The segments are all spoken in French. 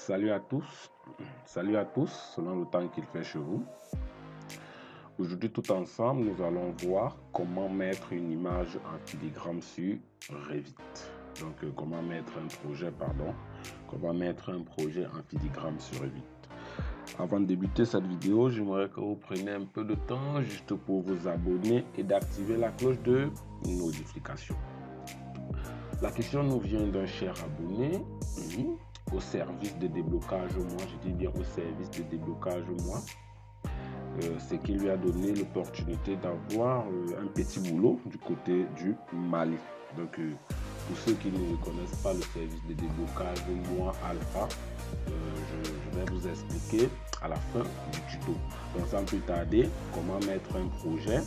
Salut à tous, selon le temps qu'il fait chez vous. Aujourd'hui, tout ensemble, nous allons voir comment mettre une image en filigrane sur Revit. Donc, comment mettre un projet en filigrane sur Revit. Avant de débuter cette vidéo, j'aimerais que vous preniez un peu de temps juste pour vous abonner et d'activer la cloche de notification. La question nous vient d'un cher abonné au service de déblocage moi, je dis bien au service de déblocage moi. C'est qui lui a donné l'opportunité d'avoir un petit boulot du côté du Mali. Donc pour ceux qui ne connaissent pas le service de déblocage moi Alpha, je vais vous expliquer à la fin du tuto. Donc sans plus tarder, comment mettre un projet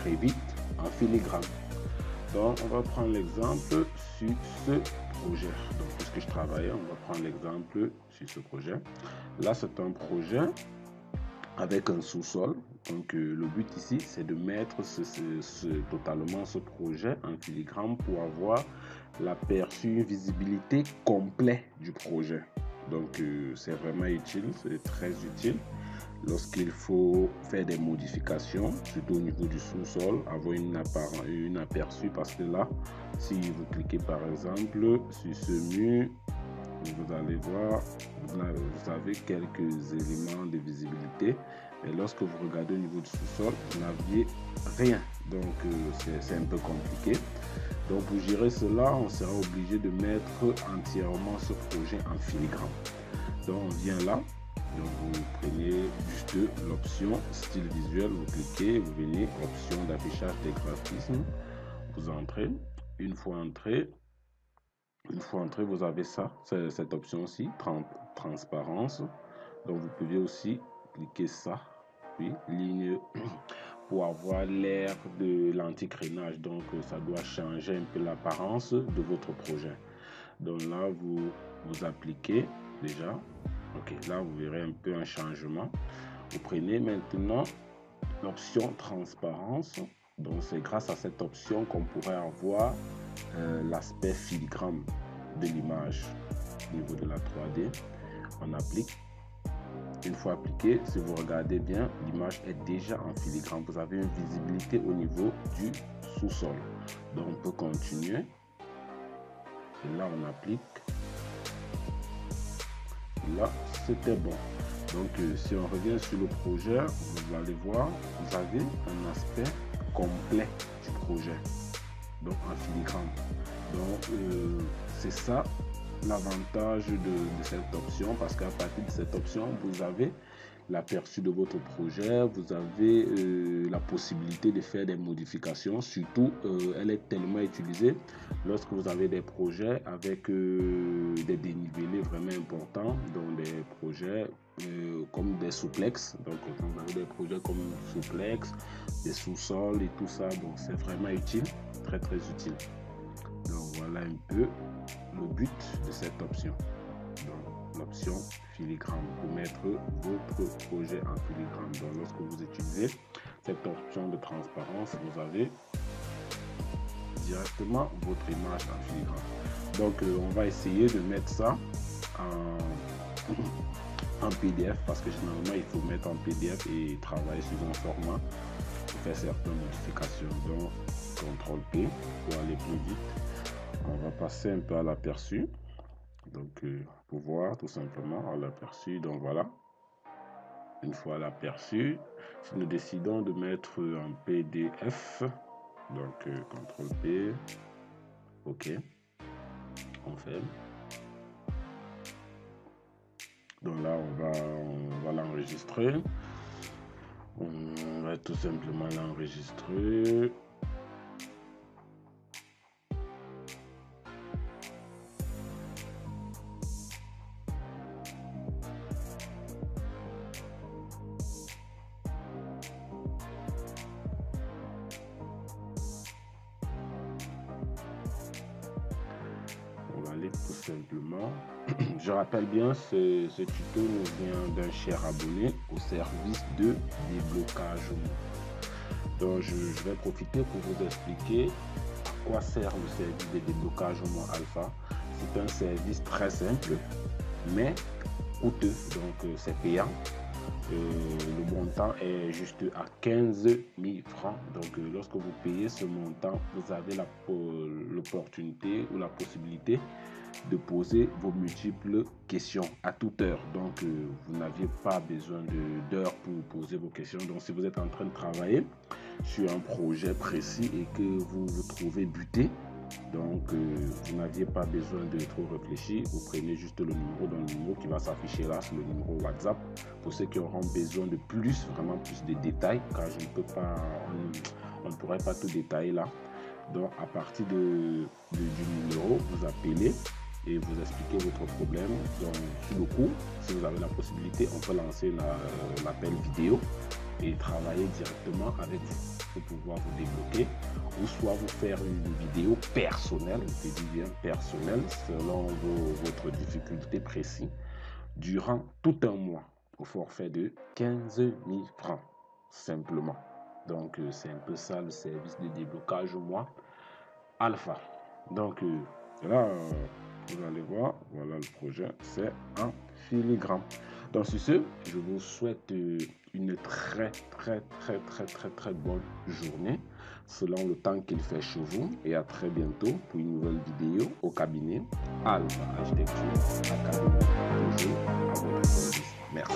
Revit en filigrane. Donc on va prendre l'exemple sur ce projet. Donc puisque je travaillais, on va prendre l'exemple sur ce projet. Là c'est un projet avec un sous-sol. Donc le but ici c'est de mettre totalement ce projet en filigrane pour avoir l'aperçu, une visibilité complète du projet. Donc c'est vraiment utile, c'est très utile lorsqu'il faut faire des modifications, surtout au niveau du sous-sol, avoir une aperçu, parce que là, si vous cliquez par exemple sur ce mur, vous allez voir, vous avez quelques éléments de visibilité, mais lorsque vous regardez au niveau du sous-sol, vous n'aviez rien, donc c'est un peu compliqué. Donc pour gérer cela, on sera obligé de mettre entièrement ce projet en filigrane. Donc on vient là, donc vous prenez juste l'option style visuel, vous cliquez, vous venez option d'affichage des graphismes, vous entrez. Une fois entré, vous avez ça, cette option-ci, transparence. Donc vous pouvez aussi cliquer ça, puis ligne pour avoir l'air de l'anti-crénage. Donc ça doit changer un peu l'apparence de votre projet. Donc là vous appliquez déjà. Ok, là vous verrez un peu un changement. Vous prenez maintenant l'option transparence. Donc c'est grâce à cette option qu'on pourrait avoir l'aspect filigrane de l'image au niveau de la 3D. On applique. Une fois appliqué, si vous regardez bien, l'image est déjà en filigrane. Vous avez une visibilité au niveau du sous-sol. Donc on peut continuer. Et là on applique. Là c'était bon. Donc si on revient sur le projet, vous allez voir, vous avez un aspect complet du projet, donc en filigrane. Donc c'est ça l'avantage de cette option, parce qu'à partir de cette option, vous avez l'aperçu de votre projet, vous avez la possibilité de faire des modifications. Surtout elle est tellement utilisée lorsque vous avez des projets avec des dénivelés vraiment importants, donc des projets comme des souplex. Donc quand vous avez des projets comme souplex, des sous-sols et tout ça, donc c'est vraiment utile, très utile. Donc voilà un peu le but de cette option. Donc l'option filigrane pour mettre votre projet en filigrane. Donc lorsque vous utilisez cette option de transparence, vous avez directement votre image en filigrane. Donc on va essayer de mettre ça en PDF, parce que généralement il faut mettre en PDF et travailler sur un format pour faire certaines modifications. Donc CTRL P pour aller plus vite. On va passer un peu à l'aperçu. Donc pour voir tout simplement à l'aperçu. Donc voilà, une fois l'aperçu, si nous décidons de mettre en PDF, donc CTRL P, ok, on fait. Donc là on va l'enregistrer. On va tout simplement l'enregistrer. Tout simplement. Je rappelle bien, ce tuto nous vient d'un cher abonné au service de déblocage. Donc je vais profiter pour vous expliquer à quoi sert le service de déblocage Alpha. C'est un service très simple mais coûteux, donc c'est payant. Le montant est juste à 15 000 francs. Donc lorsque vous payez ce montant, vous avez l'opportunité ou la possibilité de poser vos multiples questions à toute heure. Donc vous n'aviez pas besoin d'heures pour poser vos questions. Donc si vous êtes en train de travailler sur un projet précis et que vous vous trouvez buté, donc vous n'aviez pas besoin de trop réfléchir, vous prenez juste le numéro qui va s'afficher là, c'est le numéro WhatsApp. Pour ceux qui auront besoin de plus, vraiment plus de détails, car je ne peux pas, on ne pourrait pas tout détailler là. Donc à partir du numéro, vous appelez et vous expliquez votre problème. Donc sur le coup, si vous avez la possibilité, on peut lancer l'appel vidéo et travailler directement avec vous pour pouvoir vous débloquer, ou soit vous faire une vidéo personnelle, je dis bien personnelle, selon votre difficulté précise, durant tout un mois, au forfait de 15 000 francs, simplement. Donc c'est un peu ça le service de déblocage au mois Alpha. Donc là, vous allez voir, voilà le projet, c'est en filigrane. Donc sur ce, je vous souhaite une très bonne journée selon le temps qu'il fait chez vous, et à très bientôt pour une nouvelle vidéo au cabinet Alpha Architecture Academy. Toujours à votre service. Merci.